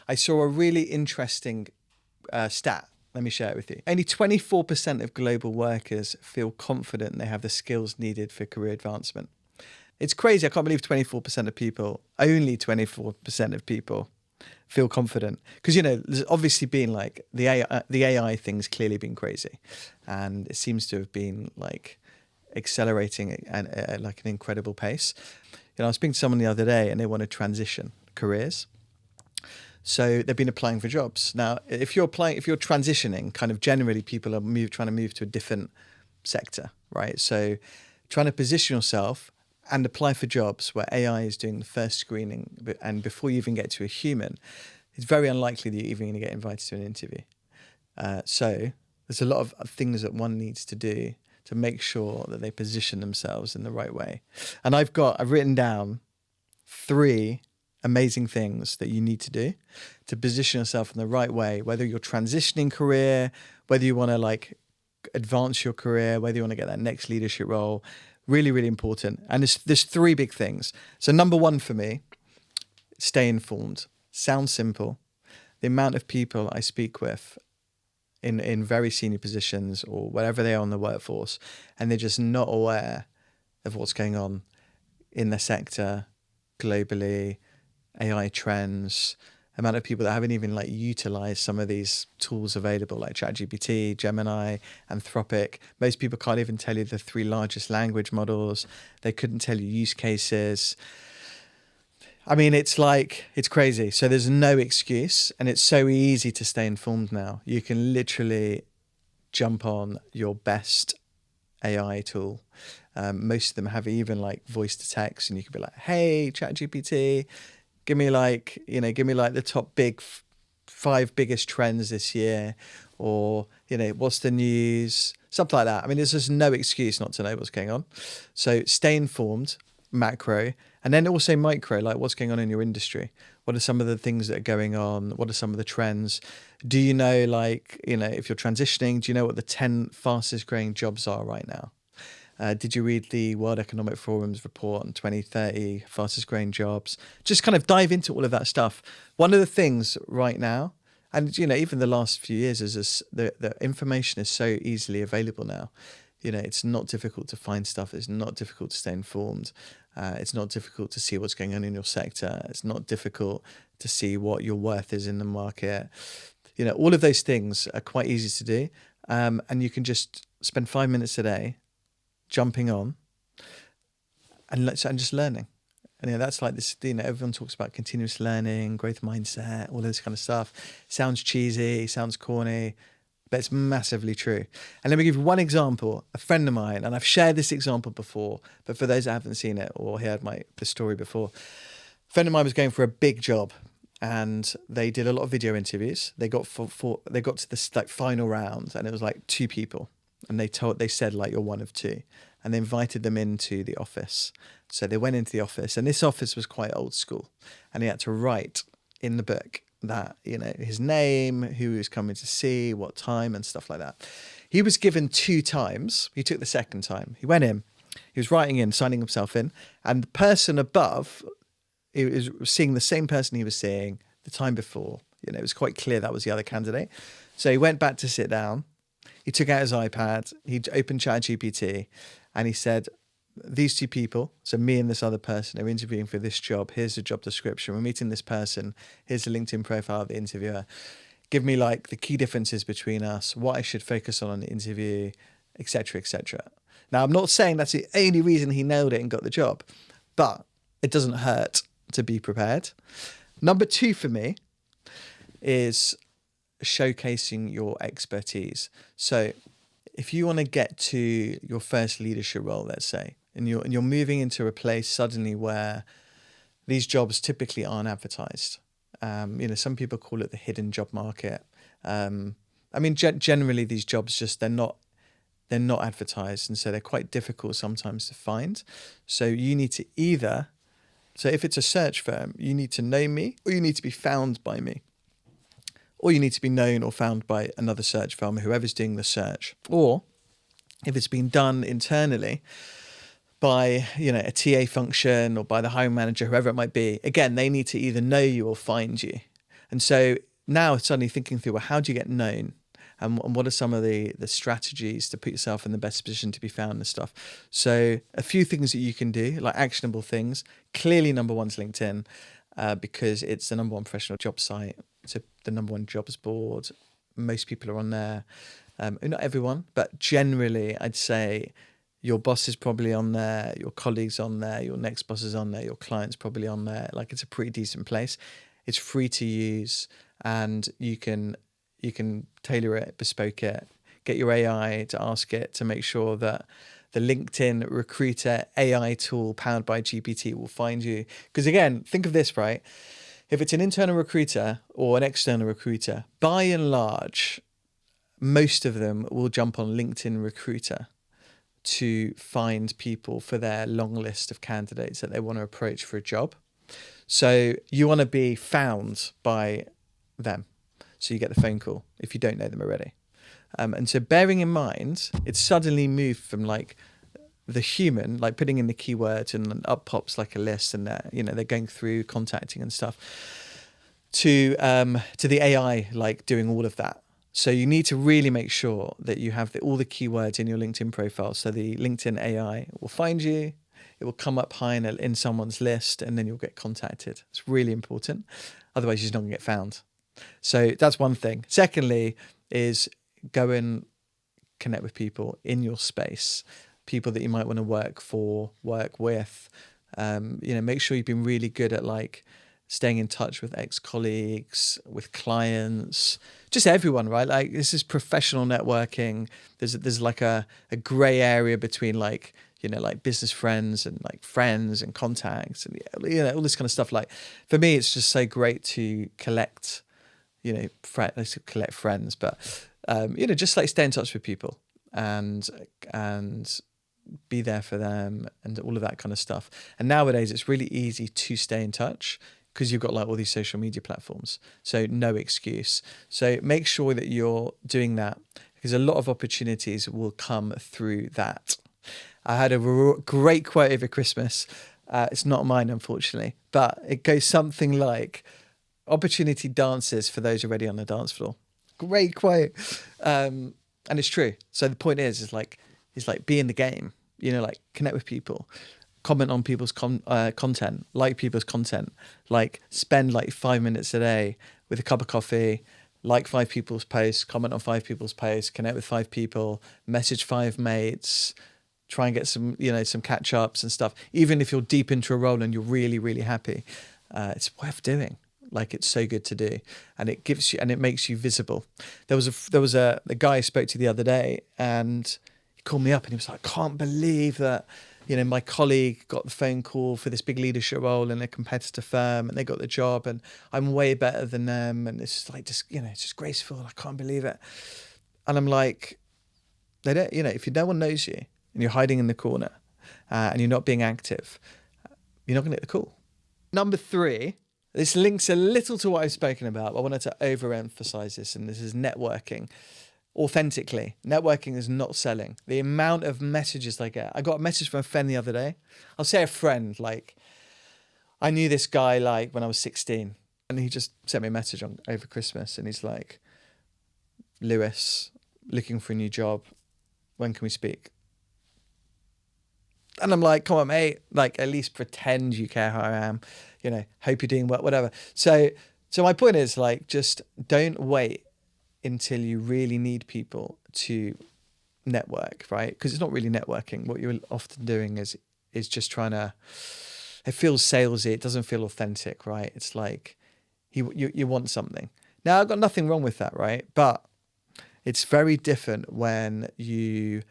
I saw a really interesting stat. Let me share it with you. Only 24% of global workers feel confident they have the skills needed for career advancement. It's crazy. I can't believe 24% of people, only 24% of people feel confident. Because, there's obviously been like the AI thing's clearly been crazy. And it seems to have been like accelerating at like an incredible pace. I was speaking to someone the other day and they want to transition careers. So they've been applying for jobs. Now, if you're transitioning, kind of generally people are trying to move to a different sector, right? So trying to position yourself and apply for jobs where AI is doing the first screening, and before you even get to a human, it's very unlikely that you're even going to get invited to an interview. So there's a lot of things that one needs to do to make sure that they position themselves in the right way. And I've written down 3 amazing things that you need to do to position yourself in the right way, whether you're transitioning career, whether you want to like advance your career, whether you want to get that next leadership role. Really, really important. And there's 3 big things. So number 1 for me, stay informed. Sounds simple. The amount of people I speak with in very senior positions or whatever they are in the workforce, and they're just not aware of what's going on in the sector, globally, AI trends, amount of people that haven't even like utilized some of these tools available like ChatGPT, Gemini, Anthropic. Most people can't even tell you the 3 largest language models. They couldn't tell you use cases. I mean, it's crazy. So there's no excuse, and it's so easy to stay informed now. You can literally jump on your best AI tool. Most of them have even like voice to text, and you could be like, hey, ChatGPT, give me like the top 5 biggest trends this year, or, what's the news, something like that. I mean, there's just no excuse not to know what's going on. So stay informed, macro, and then also micro, like what's going on in your industry. What are some of the things that are going on? What are some of the trends? Do you know, like, if you're transitioning, do you know what the 10 fastest growing jobs are right now? Did you read the World Economic Forum's report on 2030 fastest growing jobs? Just kind of dive into all of that stuff. One of the things right now, and even the last few years, is this, the information is so easily available now. It's not difficult to find stuff. It's not difficult to stay informed. It's not difficult to see what's going on in your sector. It's not difficult to see what your worth is in the market. All of those things are quite easy to do. And you can just spend 5 minutes a day jumping on and just learning. And that's like this, everyone talks about continuous learning, growth mindset, all this kind of stuff. Sounds cheesy, sounds corny, but it's massively true. And let me give you one example. A friend of mine, and I've shared this example before, but for those that haven't seen it or heard the story before, a friend of mine was going for a big job, and they did a lot of video interviews. They got they got to this like final round, and it was like 2 people, and they said like, you're one of 2, and they invited them into the office. So they went into the office, and this office was quite old school, and he had to write in the book that, his name, who he was coming to see, what time, and stuff like that. He was given 2 times. He took the second time. He went in, he was writing in, signing himself in, and the person above, he was seeing the same person he was seeing the time before. It was quite clear that was the other candidate. So he went back to sit down. He took out his iPad, he opened ChatGPT, and he said, these 2 people, so me and this other person, are interviewing for this job. Here's the job description. We're meeting this person. Here's the LinkedIn profile of the interviewer. Give me like the key differences between us, what I should focus on the interview, etc., etc. Now, I'm not saying that's the only reason he nailed it and got the job, but it doesn't hurt to be prepared. Number 2 for me is showcasing your expertise. So if you want to get to your first leadership role, let's say, and you're moving into a place suddenly where these jobs typically aren't advertised. Some people call it the hidden job market. Generally these jobs they're not advertised, and so they're quite difficult sometimes to find. So you need to if it's a search firm, you need to know me, or you need to be found by me. Or you need to be known or found by another search firm, whoever's doing the search. Or if it's been done internally by, a TA function or by the hiring manager, whoever it might be, again, they need to either know you or find you. And so now suddenly thinking through, well, how do you get known? And what are some of the strategies to put yourself in the best position to be found and stuff? So a few things that you can do, like actionable things. Clearly, number one's LinkedIn, because it's the number one professional job site. It's the number one jobs board. Most people are on there. Not everyone, but generally, I'd say your boss is probably on there, your colleagues on there, your next boss is on there, your client's probably on there. Like, it's a pretty decent place. It's free to use, and you can tailor it, bespoke it, get your AI to ask it to make sure that the LinkedIn Recruiter AI tool powered by GPT will find you. Because again, think of this, right? If it's an internal recruiter or an external recruiter, by and large, most of them will jump on LinkedIn Recruiter to find people for their long list of candidates that they want to approach for a job. So you want to be found by them. So you get the phone call if you don't know them already. And so bearing in mind, it's suddenly moved from like the human, like putting in the keywords and up pops like a list, and they're going through contacting and stuff, to the AI like doing all of that. So you need to really make sure that you have all the keywords in your LinkedIn profile. So the LinkedIn AI will find you, it will come up high in someone's list, and then you'll get contacted. It's really important. Otherwise, you're just not going to get found. So that's one thing. Secondly is go and connect with people in your space, people that you might want to work with. Make sure you've been really good at like staying in touch with ex-colleagues, with clients, just everyone, right? Like, this is professional networking. There's like a gray area between like business friends and like friends and contacts and all this kind of stuff. Like, for me, it's just so great to collect friends, but just like stay in touch with people and be there for them and all of that kind of stuff. And nowadays it's really easy to stay in touch because you've got like all these social media platforms, so no excuse. So make sure that you're doing that, because a lot of opportunities will come through that. I had a great quote over Christmas. It's not mine, unfortunately, but it goes something like, "Opportunity dances for those already on the dance floor." Great quote. And it's true. So the point is like be in the game, like connect with people, comment on people's content, like people's content, like spend like 5 minutes a day with a cup of coffee, like 5 people's posts, comment on 5 people's posts, connect with 5 people, message 5 mates, try and get some catch ups and stuff. Even if you're deep into a role and you're really, really happy, it's worth doing. Like, it's so good to do, and it gives you, and it makes you visible. There was a guy I spoke to the other day, and he called me up and he was like, "I can't believe that, my colleague got the phone call for this big leadership role in a competitor firm, and they got the job, and I'm way better than them, and it's like it's just graceful. I can't believe it." And I'm like, they don't, if no one knows you and you're hiding in the corner, and you're not being active, you're not going to get the call. Number 3. This links a little to what I've spoken about, but I wanted to overemphasize this, and this is networking. Authentically. Networking is not selling. The amount of messages I get. I got a message from a friend the other day. I'll say a friend, like, I knew this guy like when I was 16, and he just sent me a message over Christmas, and he's like, "Lewis, looking for a new job. When can we speak?" And I'm like, "Come on, mate, like, at least pretend you care how I am, hope you're doing well, whatever." So my point is, like, just don't wait until you really need people to network, right? Because it's not really networking. What you're often doing is just trying to, it feels salesy. It doesn't feel authentic, right? It's like you want something. Now, I've got nothing wrong with that, right? But it's very different when you're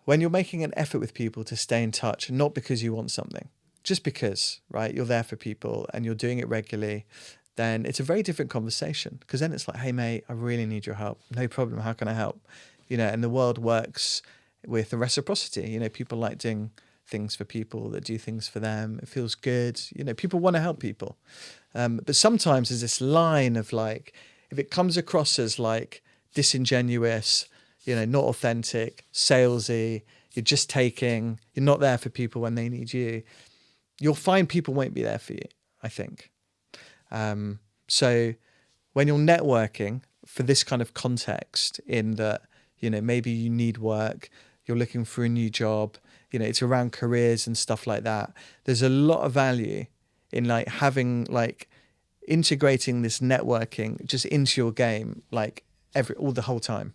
making an effort with people to stay in touch, not because you want something, just because, right? You're there for people and you're doing it regularly, then it's a very different conversation, because then it's like, "Hey mate, I really need your help." "No problem. How can I help?" And the world works with the reciprocity. People like doing things for people that do things for them. It feels good. People want to help people. But sometimes there's this line of like, if it comes across as like disingenuous, not authentic, salesy, you're just taking, you're not there for people when they need you, you'll find people won't be there for you, I think. So when you're networking for this kind of context, in that, maybe you need work, you're looking for a new job, it's around careers and stuff like that. There's a lot of value in like having like integrating this networking just into your game, like the whole time.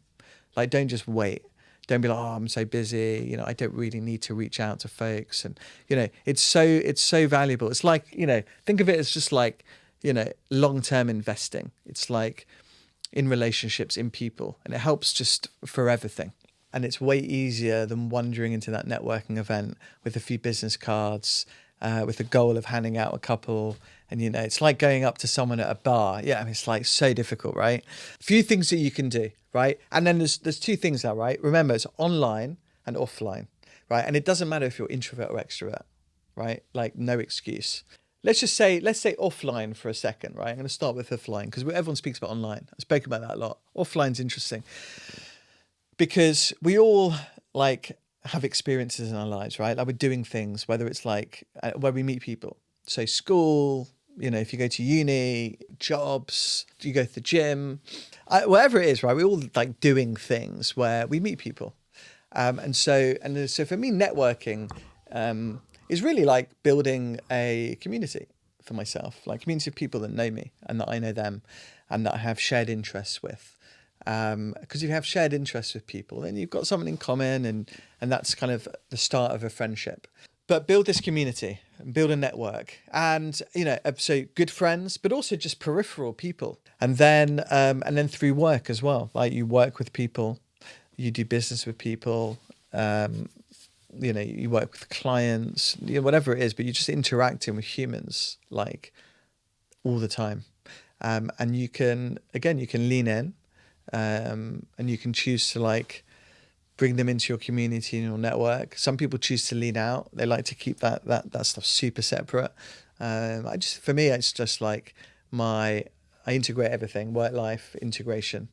Like, don't just wait. Don't be like, oh, I'm so busy. I don't really need to reach out to folks. And, it's so valuable. It's like, think of it as just like, long-term investing. It's like in relationships, in people, and it helps just for everything. And it's way easier than wandering into that networking event with a few business cards, with the goal of handing out a couple. And, it's like going up to someone at a bar. Yeah, I mean, it's like so difficult, right? A few things that you can do, right? And then there's two things now, right? Remember, it's online and offline, right? And it doesn't matter if you're introvert or extrovert, right? Like, no excuse. Let's say offline for a second, right? I'm going to start with offline because everyone speaks about online. I've spoken about that a lot. Offline's interesting because we all like have experiences in our lives, right? Like we're doing things, whether it's like where we meet people. So school, if you go to uni, jobs, you go to the gym, whatever it is, right? We're all like doing things where we meet people. And so for me, networking is really like building a community for myself, like a community of people that know me and that I know them and that I have shared interests with. Because if you have shared interests with people, then you've got something in common, and that's kind of the start of a friendship. But build this community, build a network, and so good friends, but also just peripheral people, and then through work as well. Like you work with people, you do business with people, you work with clients, whatever it is, but you're just interacting with humans like all the time, and you can lean in, and you can choose to like bring them into your community and your network. Some people choose to lean out. They like to keep that stuff super separate. For me, it's just like I integrate everything, work-life integration.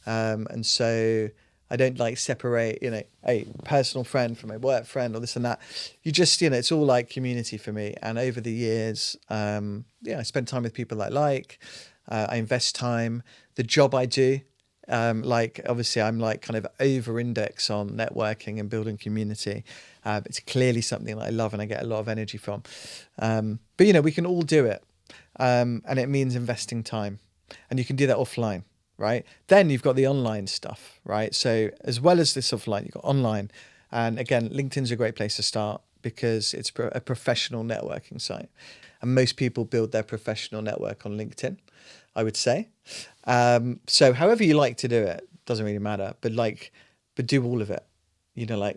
And so I don't like separate, a personal friend from a work friend or this and that. You just, it's all like community for me. And over the years, I spend time with people I like. I invest time. The job I do, obviously I'm like kind of over index on networking and building community. It's clearly something that I love and I get a lot of energy from. But we can all do it. And it means investing time, and you can do that offline, right? Then you've got the online stuff, right? So as well as this offline, you've got online. And again, LinkedIn's a great place to start because it's a professional networking site. And most people build their professional network on LinkedIn, I would say. So however you like to do it, doesn't really matter, but do all of it.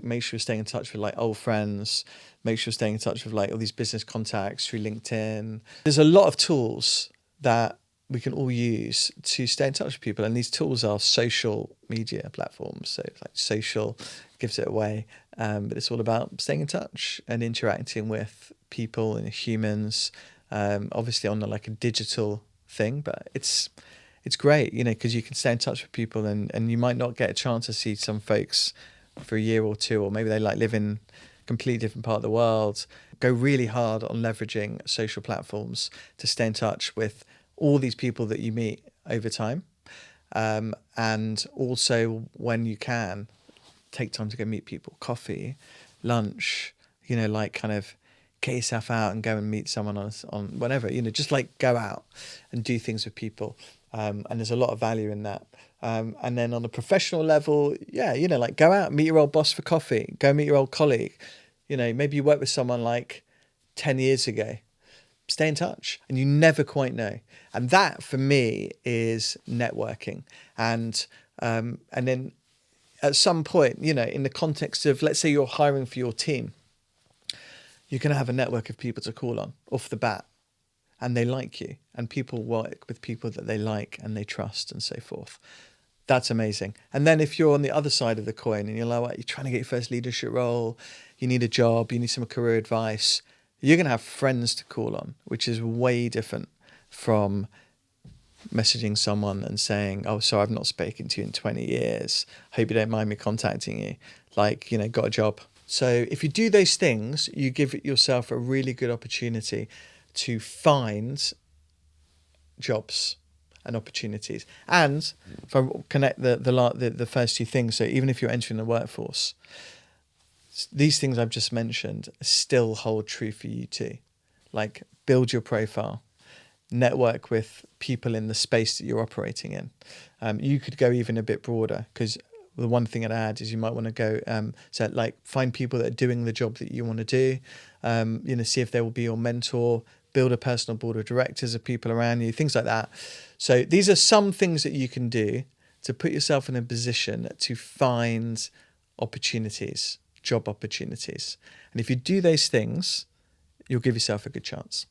Make sure you're staying in touch with like old friends, make sure you're staying in touch with like all these business contacts through LinkedIn. There's a lot of tools that we can all use to stay in touch with people. And these tools are social media platforms. So like social gives it away. But it's all about staying in touch and interacting with people and humans, obviously on like a digital thing, but it's great, because you can stay in touch with people and you might not get a chance to see some folks for a year or two, or maybe they like live in a completely different part of the world. Go really hard on leveraging social platforms to stay in touch with all these people that you meet over time. And also when you can, take time to go meet people, coffee, lunch, kind of get yourself out and go and meet someone on whatever, just like go out and do things with people. And there's a lot of value in that. And then on a professional level, like go out, meet your old boss for coffee, go meet your old colleague. Maybe you worked with someone like 10 years ago. Stay in touch, and you never quite know. And that for me is networking. And then at some point, in the context of, let's say you're hiring for your team, you're going to have a network of people to call on off the bat, and they like you, and people work with people that they like and they trust and so forth. That's amazing. And then if you're on the other side of the coin and you're like, you're trying to get your first leadership role, you need a job, you need some career advice, you're going to have friends to call on, which is way different from messaging someone and saying, oh, sorry, I've not spoken to you in 20 years. Hope you don't mind me contacting you. Got a job. So if you do those things, you give yourself a really good opportunity to find jobs and opportunities. And if I connect the first two things, so even if you're entering the workforce, these things I've just mentioned still hold true for you too. Like, build your profile, network with people in the space that you're operating in. You could go even a bit broader, because the one thing I'd add is you might want to go, so like find people that are doing the job that you want to do, see if they will be your mentor, build a personal board of directors of people around you, things like that. So these are some things that you can do to put yourself in a position to find opportunities, job opportunities. And if you do those things, you'll give yourself a good chance.